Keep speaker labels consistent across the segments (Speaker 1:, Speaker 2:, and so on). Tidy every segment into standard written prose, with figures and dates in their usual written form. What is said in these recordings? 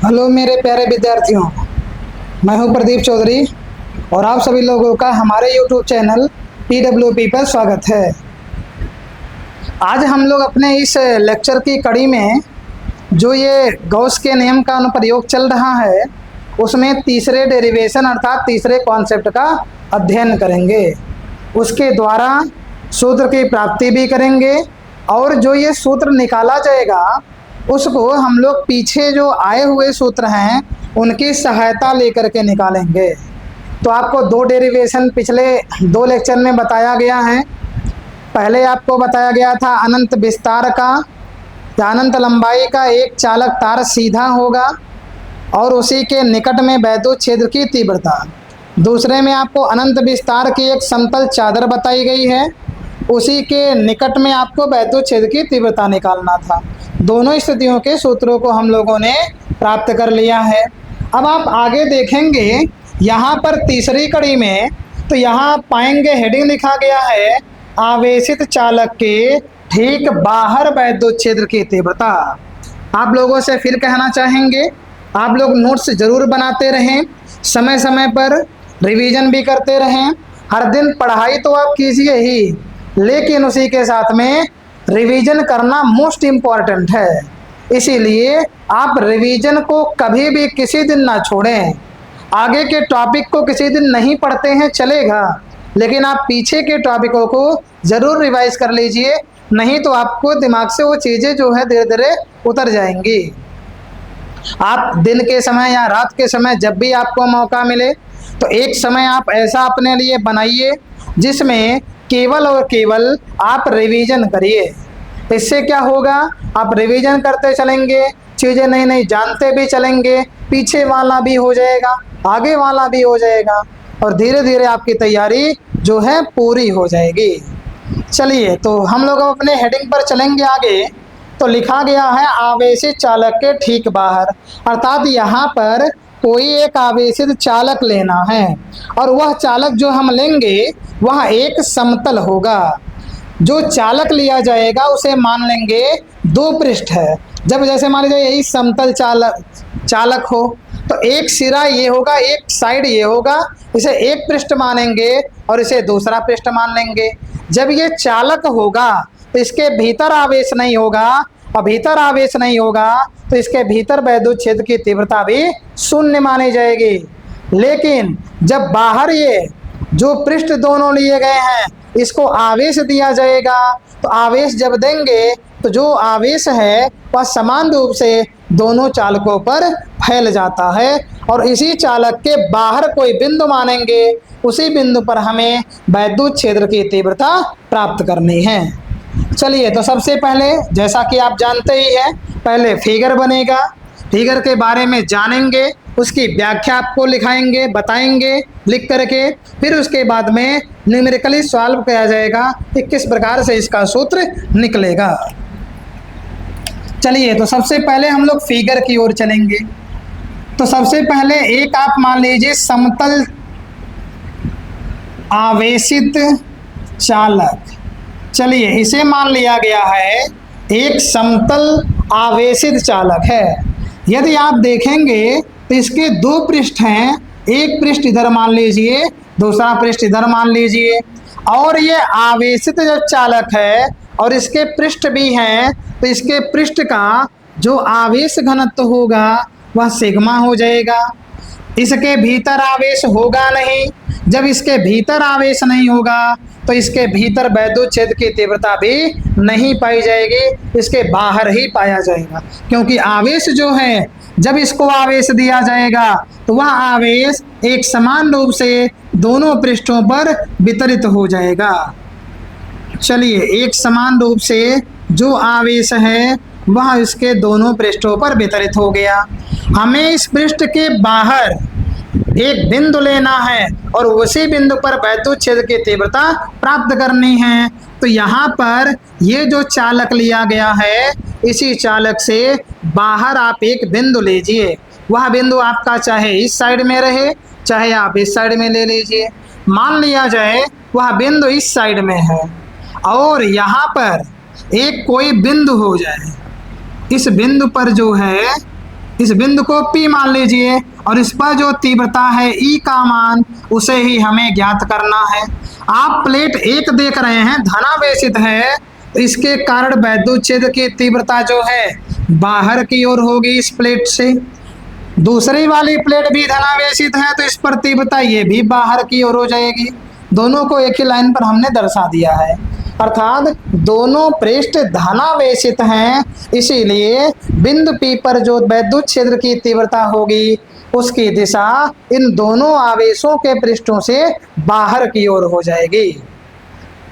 Speaker 1: Hello मेरे प्यारे विद्यार्थियों, मैं हूं प्रदीप चौधरी और आप सभी लोगों का हमारे यूट्यूब चैनल PWP पर स्वागत है। आज हम लोग अपने इस लेक्चर की कड़ी में जो ये गॉस के नियम का अनुप्रयोग चल रहा है उसमें तीसरे डेरिवेशन अर्थात तीसरे कॉन्सेप्ट का अध्ययन करेंगे। उसके द्वारा सूत्र की प्राप्ति भी करेंगे और जो ये सूत्र निकाला जाएगा उसको हम लोग पीछे जो आए हुए सूत्र हैं उनकी सहायता लेकर के निकालेंगे। तो आपको दो डेरिवेशन पिछले दो लेक्चर में बताया गया है। पहले आपको बताया गया था अनंत विस्तार का या अनंत लंबाई का एक चालक तार सीधा होगा और उसी के निकट में वैद्युत क्षेत्र की तीव्रता। दूसरे में आपको अनंत विस्तार की एक समतल चादर बताई गई है, उसी के निकट में आपको वैद्युत क्षेत्र की तीव्रता निकालना था। दोनों स्थितियों के सूत्रों को हम लोगों ने प्राप्त कर लिया है। अब आप आगे देखेंगे यहाँ पर तीसरी कड़ी में, तो यहाँ पाएंगे हेडिंग लिखा गया है आवेशित चालक के ठीक बाहर वैद्युत क्षेत्र की तीव्रता। आप लोगों से फिर कहना चाहेंगे, आप लोग नोट्स जरूर बनाते रहें, समय समय पर रिवीजन भी करते रहें। हर दिन पढ़ाई तो आप कीजिए ही, लेकिन उसी के साथ में रिवीजन करना मोस्ट इम्पॉर्टेंट है। इसीलिए आप रिवीजन को कभी भी किसी दिन ना छोड़ें। आगे के टॉपिक को किसी दिन नहीं पढ़ते हैं चलेगा, लेकिन आप पीछे के टॉपिकों को ज़रूर रिवाइज कर लीजिए, नहीं तो आपको दिमाग से वो चीज़ें जो है धीरे धीरे उतर जाएंगी। आप दिन के समय या रात के समय जब भी आपको मौका मिले तो एक समय आप ऐसा अपने लिए बनाइए जिसमें केवल और केवल आप रिवीजन करिए। इससे क्या होगा, आप रिवीजन करते चलेंगे, चीज़ें नई नई जानते भी चलेंगे, पीछे वाला भी हो जाएगा, आगे वाला भी हो जाएगा और धीरे धीरे आपकी तैयारी जो है पूरी हो जाएगी। चलिए तो हम लोग अपने हेडिंग पर चलेंगे आगे। तो लिखा गया है आवेशित चालक के ठीक बाहर, अर्थात यहाँ पर कोई एक आवेशित चालक लेना है और वह चालक जो हम लेंगे वह एक समतल होगा। जो चालक लिया जाएगा उसे मान लेंगे दो पृष्ठ है। जब जैसे मान लीजिए यही समतल चालक हो तो एक सिरा ये होगा, एक साइड ये होगा, इसे एक पृष्ठ मानेंगे और इसे दूसरा पृष्ठ मान लेंगे। जब ये चालक होगा तो इसके भीतर आवेश नहीं होगा और भीतर आवेश नहीं होगा तो इसके भीतर वैद्युत क्षेत्र की तीव्रता भी शून्य मानी जाएगी। लेकिन जब बाहर ये जो पृष्ठ दोनों लिए गए हैं इसको आवेश दिया जाएगा, तो आवेश जब देंगे तो जो आवेश है वह समान रूप से दोनों चालकों पर फैल जाता है और इसी चालक के बाहर कोई बिंदु मानेंगे, उसी बिंदु पर हमें वैद्युत क्षेत्र की तीव्रता प्राप्त करनी है। चलिए तो सबसे पहले जैसा कि आप जानते ही हैं, पहले फिगर बनेगा, फिगर के बारे में जानेंगे, उसकी व्याख्या आपको लिखाएंगे, बताएंगे लिख करके, फिर उसके बाद में न्यूमेरिकली सॉल्व किया जाएगा कि किस प्रकार से इसका सूत्र निकलेगा। चलिए तो सबसे पहले हम लोग फिगर की ओर चलेंगे। तो सबसे पहले एक आप मान लीजिए समतल आवेशित चालक, चलिए इसे मान लिया गया है एक समतल आवेशित चालक है। यदि आप देखेंगे तो इसके दो पृष्ठ हैं, एक पृष्ठ इधर मान लीजिए, दूसरा पृष्ठ इधर मान लीजिए, और ये आवेशित जब चालक है और इसके पृष्ठ भी हैं तो इसके पृष्ठ का जो आवेश घनत्व होगा वह सिग्मा हो जाएगा। इसके भीतर आवेश होगा नहीं, जब इसके भीतर आवेश नहीं होगा तो इसके भीतर वैद्युत क्षेत्र की तीव्रता भी नहीं पाई जाएगी, इसके बाहर ही पाया जाएगा। क्योंकि आवेश जो है जब इसको आवेश दिया जाएगा तो वह आवेश एक समान रूप से दोनों पृष्ठों पर वितरित हो जाएगा। चलिए एक समान रूप से जो आवेश है वह इसके दोनों पृष्ठों पर वितरित हो गया। हमें इस पृष्ठ के बाहर एक बिंदु लेना है और उसी बिंदु पर वैद्युत क्षेत्र की तीव्रता प्राप्त करनी है। तो यहाँ पर ये जो चालक लिया गया है, इसी चालक से बाहर आप एक बिंदु लीजिए। वह बिंदु आपका चाहे इस साइड में रहे, चाहे आप इस साइड में ले लीजिए। मान लिया जाए वह बिंदु इस साइड में है और यहाँ पर एक कोई बिंदु हो जाए, इस बिंदु पर जो है इस बिंदु को P मान लीजिए और इस पर जो तीव्रता है E का मान उसे ही हमें ज्ञात करना है। आप प्लेट एक देख रहे हैं, धनावेशित है, तो इसके कारण वैद्युत क्षेत्र की तीव्रता जो है बाहर की ओर होगी इस प्लेट से। दूसरी वाली प्लेट भी धनावेशित है तो इस पर तीव्रता ये भी बाहर की ओर हो जाएगी। दोनों को एक ही लाइन पर हमने दर्शा दिया है, अर्थात दोनों पृष्ठ धनावेशित हैं, इसीलिए बिंदु P पर जो वैद्युत क्षेत्र की तीव्रता होगी उसकी दिशा इन दोनों आवेशों के पृष्ठों से बाहर की ओर हो जाएगी।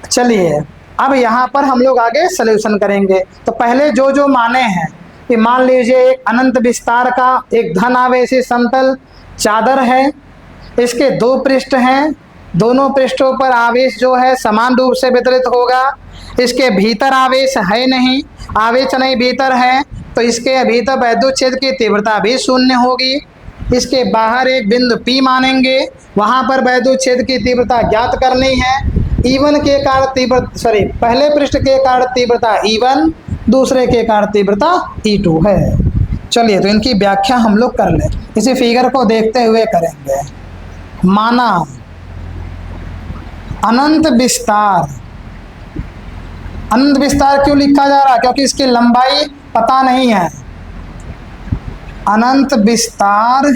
Speaker 1: चलिए अब यहाँ पर हम लोग आगे सॉल्यूशन करेंगे। तो पहले जो जो माने हैं कि मान लीजिए एक अनंत विस्तार का एक धनावेशी समतल चादर है, इसके दो पृष्ठ हैं, दोनों पृष्ठों पर आवेश जो है समान रूप से वितरित होगा। इसके भीतर आवेश है नहीं, आवेश नहीं भीतर है, तो इसके भीतर वैद्युत क्षेत्र की तीव्रता भी शून्य होगी। इसके बाहर एक बिंदु P मानेंगे, वहां पर वैद्युत क्षेत्र की तीव्रता ज्ञात करनी है। E1 के कारण तीव्रता पहले पृष्ठ के कारण तीव्रता E1, दूसरे के कारण तीव्रता E2 है। चलिए तो इनकी व्याख्या हम लोग कर लें, इसी फिगर को देखते हुए करेंगे। माना अनंत विस्तार, अनंत विस्तार क्यों लिखा जा रहा है? क्योंकि इसकी लंबाई पता नहीं है। अनंत विस्तार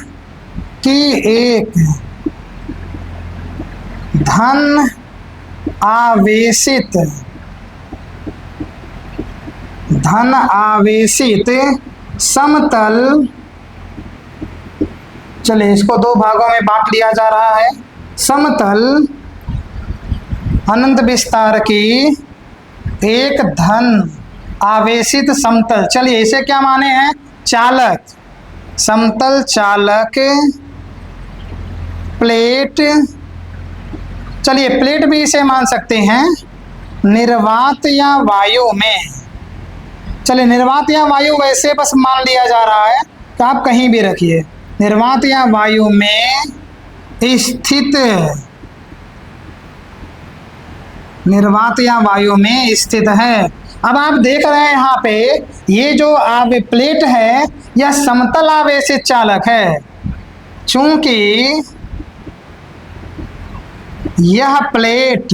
Speaker 1: की एक धन आवेशित समतल, चलिए इसको दो भागों में बांट लिया जा रहा है। समतल अनंत विस्तार की एक धन आवेशित समतल, चलिए इसे क्या माने हैं? चालक, समतल चालक प्लेट, चलिए प्लेट भी इसे मान सकते हैं। निर्वात या वायु में, चलिए निर्वात या वायु वैसे बस मान लिया जा रहा है, तो आप कहीं भी रखिए। निर्वात या वायु में स्थित, निर्वात या वायु में स्थित है। अब आप देख रहे हैं यहाँ पे ये जो प्लेट है यह समतल आवेशित चालक है, चूंकि यह प्लेट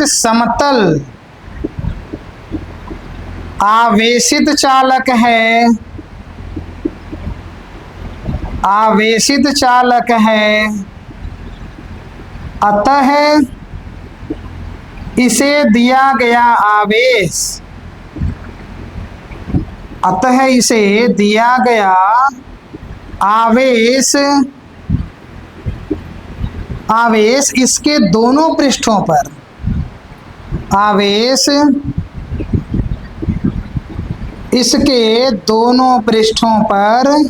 Speaker 1: समतल आवेशित चालक है, आवेशित चालक है, अतः इसे दिया गया आवेश, अतः इसे दिया गया आवेश, आवेश इसके दोनों पृष्ठों पर, आवेश इसके दोनों पृष्ठों पर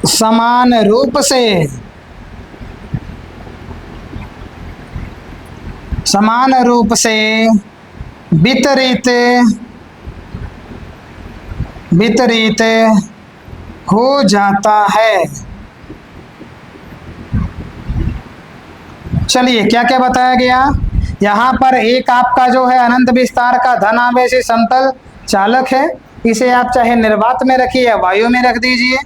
Speaker 1: समान रूप से वितरित हो जाता है। चलिए क्या क्या बताया गया यहाँ पर? एक आपका जो है अनंत विस्तार का धन आवेशी समतल चालक है, इसे आप चाहे निर्वात में रखिए या वायु में रख दीजिए।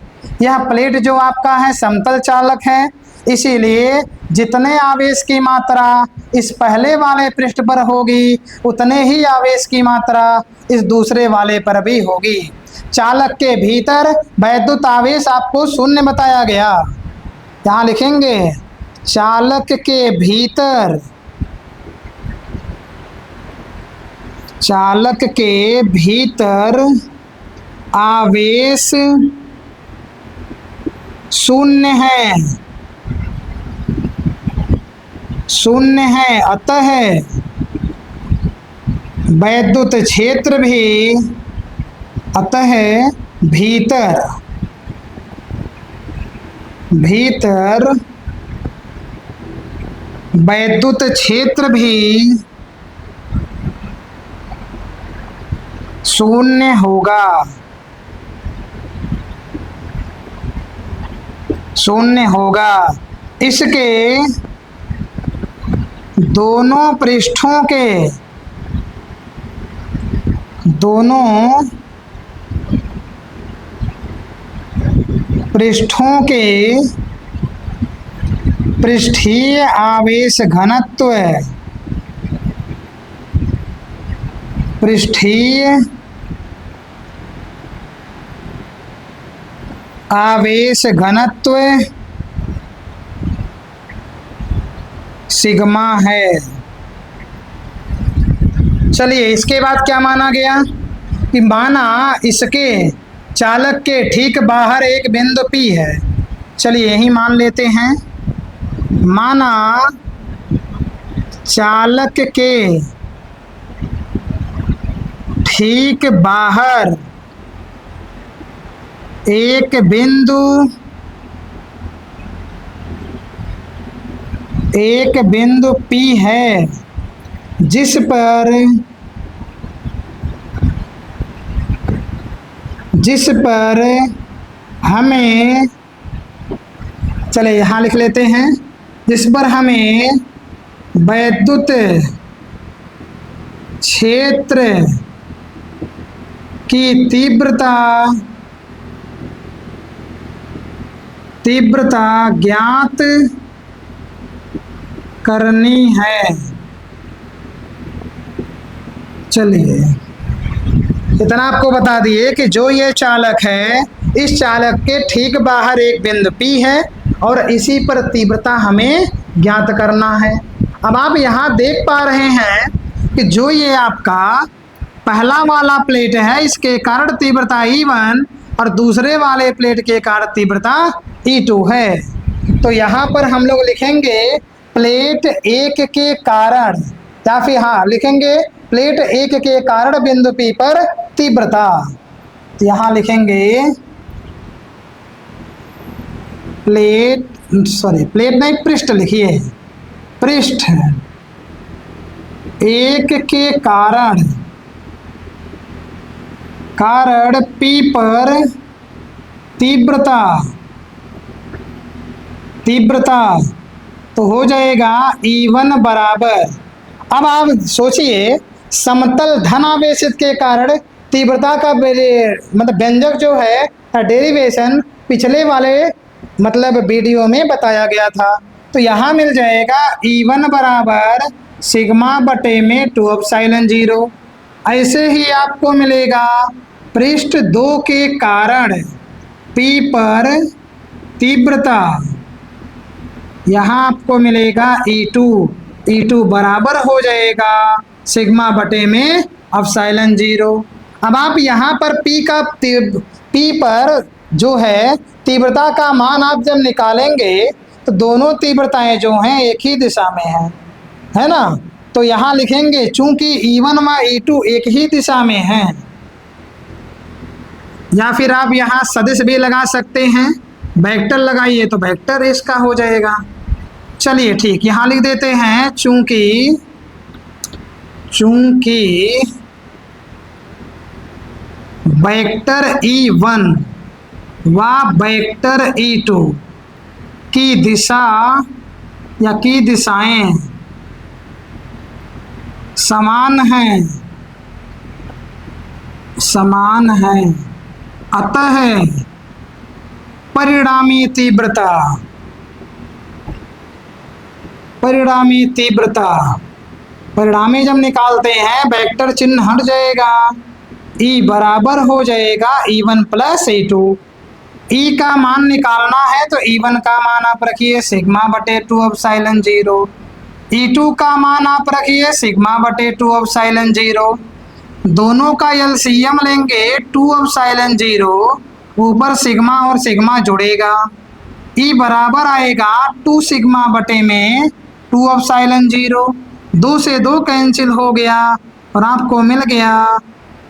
Speaker 1: यह प्लेट जो आपका है समतल चालक है, इसीलिए जितने आवेश की मात्रा इस पहले वाले पृष्ठ पर होगी उतने ही आवेश की मात्रा इस दूसरे वाले पर भी होगी। चालक के भीतर वैद्युत आवेश आपको शून्य बताया गया, यहाँ लिखेंगे चालक के भीतर, चालक के भीतर आवेश शून्य है, शून्य है, अतः वैद्युत क्षेत्र भी, अतः भीतर वैद्युत क्षेत्र भी शून्य होगा, शून्य होगा। इसके दोनों पृष्ठों के दोनों पृष्ठों के पृष्ठीय आवेश घनत्व, पृष्ठीय आवेश घनत्व सिग्मा है। चलिए इसके बाद क्या माना गया कि माना इसके चालक के ठीक बाहर एक बिंदु P है। चलिए यही मान लेते हैं। माना चालक के ठीक बाहर एक बिंदु P है, जिस पर हमें, चले यहाँ लिख लेते हैं, जिस पर हमें वैद्युत क्षेत्र की तीव्रता ज्ञात करनी है। चलिए इतना आपको बता दिए कि जो ये चालक है, इस चालक के ठीक बाहर एक बिंदु P है और इसी पर तीव्रता हमें ज्ञात करना है। अब आप यहाँ देख पा रहे हैं कि जो ये आपका पहला वाला प्लेट है, इसके कारण तीव्रता E1 और दूसरे वाले प्लेट के कारण तीव्रता E2 है। तो यहाँ पर हम लोग लिखेंगे प्लेट 1 के कारण, या फिर हाँ लिखेंगे प्लेट 1 के कारण बिंदु P पर तीव्रता। यहाँ लिखेंगे प्लेट नहीं, पृष्ठ लिखिए, पृष्ठ 1 के कारण P पर तीव्रता तो हो जाएगा E1 बराबर। अब आप सोचिए समतल धन आवेशित के कारण तीव्रता का मतलब व्यंजक जो है डेरिवेशन पिछले वाले मतलब वीडियो में बताया गया था। तो यहाँ मिल जाएगा E1 बराबर सिग्मा बटे में 2 एप्सिलॉन 0। ऐसे ही आपको मिलेगा पृष्ठ 2 के कारण P पर तीव्रता, यहाँ आपको मिलेगा E2 बराबर हो जाएगा सिग्मा बटे में एप्सिलॉन 0। अब आप यहाँ पर P पर जो है तीव्रता का मान आप जब निकालेंगे तो दोनों तीव्रताएं जो हैं एक ही दिशा में हैं, है ना। तो यहाँ लिखेंगे चूंकि E1 व E2 एक ही दिशा में हैं, या फिर आप यहाँ सदिश भी लगा सकते हैं, वेक्टर लगाइए तो वेक्टर इसका हो जाएगा। चलिए ठीक, यहाँ लिख देते हैं चूंकि वेक्टर E1 व वेक्टर E2 की दिशा या की दिशाएं समान हैं, अतः परिणामी परिणामी जब निकालते हैं वेक्टर चिन्ह हट जाएगा, E बराबर हो जाएगा E1 प्लस E2। E का मान निकालना है तो E1 का मान आप रखिए सिग्मा बटे 2 एप्सिलॉन 0, E2 का मान आप रखिए सिग्मा बटे 2 एप्सिलॉन 0। दोनों का एलसीएम लेंगे 2 एप्सिलॉन 0, ऊपर सिग्मा और सिग्मा जुड़ेगा, E बराबर आएगा 2 सिग्मा बटे में 2 एप्सिलॉन 0। 2 से 2 कैंसिल हो गया और आपको मिल गया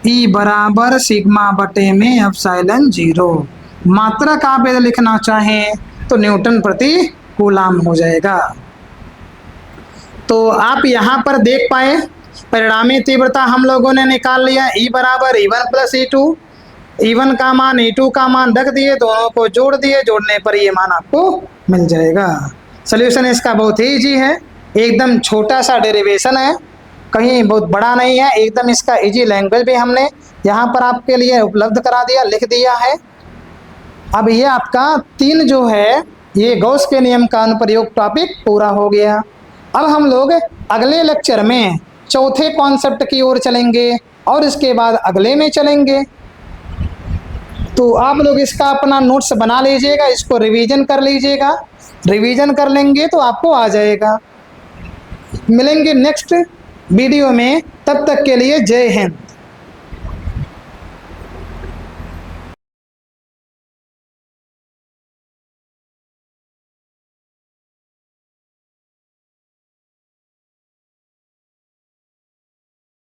Speaker 1: E बराबर सिग्मा बटे में एप्सिलॉन 0। मात्रक आप यदि लिखना चाहें तो न्यूटन प्रति कूलाम हो जाएगा। तो आप यहाँ पर देख पाए परिणामी तीव्रता हम लोगों ने निकाल लिया, E बराबर E1 प्लस E2। E1 का मान E2 का मान रख दिए, दोनों को जोड़ दिए, जोड़ने पर ये मान आपको मिल जाएगा। सॉल्यूशन इसका बहुत ही इजी है, एकदम छोटा सा डेरिवेशन है, कहीं बहुत बड़ा नहीं है, एकदम इसका इजी लैंग्वेज भी हमने यहाँ पर आपके लिए उपलब्ध करा दिया, लिख दिया है। अब ये आपका 3 जो है ये गॉस के नियम का अनुप्रयोग टॉपिक पूरा हो गया। अब हम लोग अगले लेक्चर में चौथे कॉन्सेप्ट की ओर चलेंगे और इसके बाद अगले में चलेंगे। तो आप लोग इसका अपना नोट्स बना लीजिएगा, इसको रिवीजन कर लीजिएगा, रिवीजन कर लेंगे तो आपको आ जाएगा। मिलेंगे नेक्स्ट वीडियो में, तब तक के लिए जय हिंद।